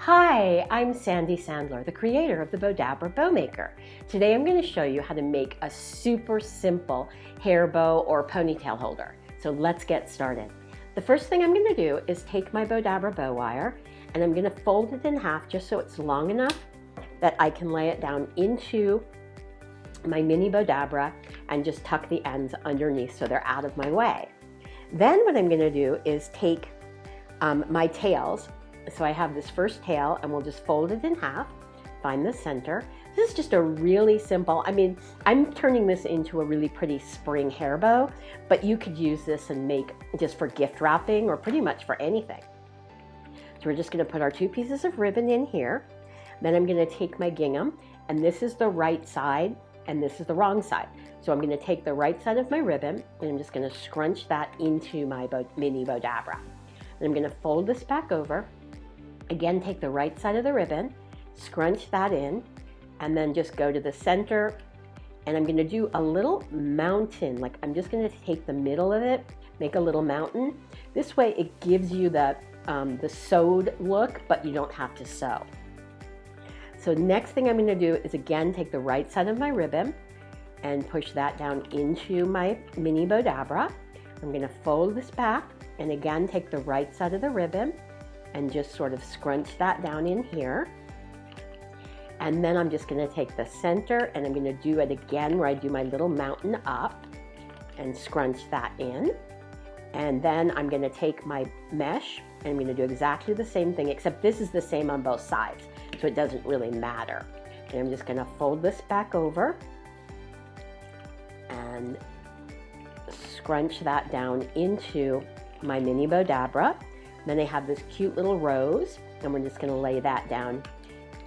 Hi, I'm Sandy Sandler, the creator of the Bowdabra Bow Maker. Today I'm going to show you how to make a super simple hair bow or ponytail holder. So let's get started. The first thing I'm going to do is take my Bowdabra bow wire and I'm going to fold it in half just so it's long enough that I can lay it down into my mini Bowdabra and just tuck the ends underneath so they're out of my way. Then what I'm going to do is take my tails. So I have this first tail and we'll just fold it in half, find the center. This is just a really simple, I'm turning this into a really pretty spring hair bow, but you could use this and make just for gift wrapping or pretty much for anything. So we're just going to put our two pieces of ribbon in here. Then I'm going to take my gingham, and this is the right side and this is the wrong side. So I'm going to take the right side of my ribbon and I'm just going to scrunch that into my mini Bowdabra. And I'm going to fold this back over. Again, take the right side of the ribbon, scrunch that in, and then just go to the center. And I'm going to do a little mountain, like I'm just going to take the middle of it, make a little mountain. This way it gives you the sewed look, but you don't have to sew. So next thing I'm going to do is again take the right side of my ribbon and push that down into my mini Bowdabra. I'm going to fold this back and again take the right side of the ribbon and just sort of scrunch that down in here. And then I'm just going to take the center and I'm going to do it again where I do my little mountain up and scrunch that in. And then I'm going to take my mesh and I'm going to do exactly the same thing, except this is the same on both sides, so it doesn't really matter. And I'm just going to fold this back over and scrunch that down into my mini Bowdabra. Then I have this cute little rose, and we're just going to lay that down.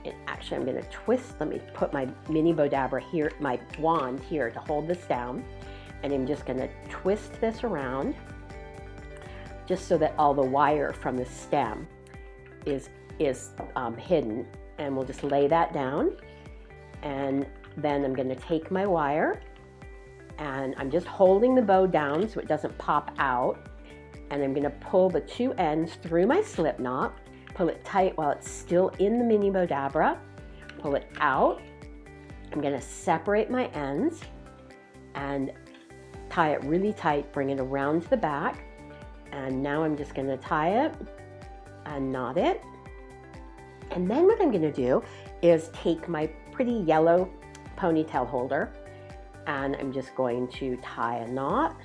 And actually, I'm going to twist. Let me put my mini Bowdabra here, my wand here to hold this down. And I'm just going to twist this around just so that all the wire from the stem is hidden. And we'll just lay that down. And then I'm going to take my wire, and I'm just holding the bow down so it doesn't pop out. And I'm going to pull the two ends through my slip knot, pull it tight while it's still in the mini Bowdabra, pull it out. I'm going to separate my ends and tie it really tight, bring it around to the back. And now I'm just going to tie it and knot it. And then what I'm going to do is take my pretty yellow ponytail holder and I'm just going to tie a knot.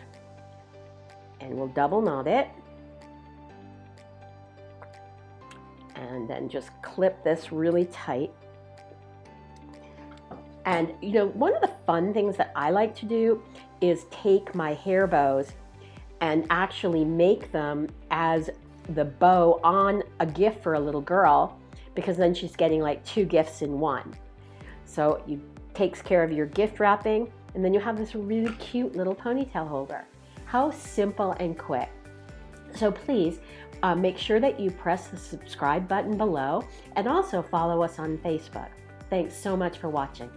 And we'll double knot it and then just clip this really tight. And you know, one of the fun things that I like to do is take my hair bows and actually make them as the bow on a gift for a little girl, because then she's getting like two gifts in one. So it takes care of your gift wrapping, and then you have this really cute little ponytail holder. How simple and quick. So please make sure that you press the subscribe button below and also follow us on Facebook. Thanks so much for watching.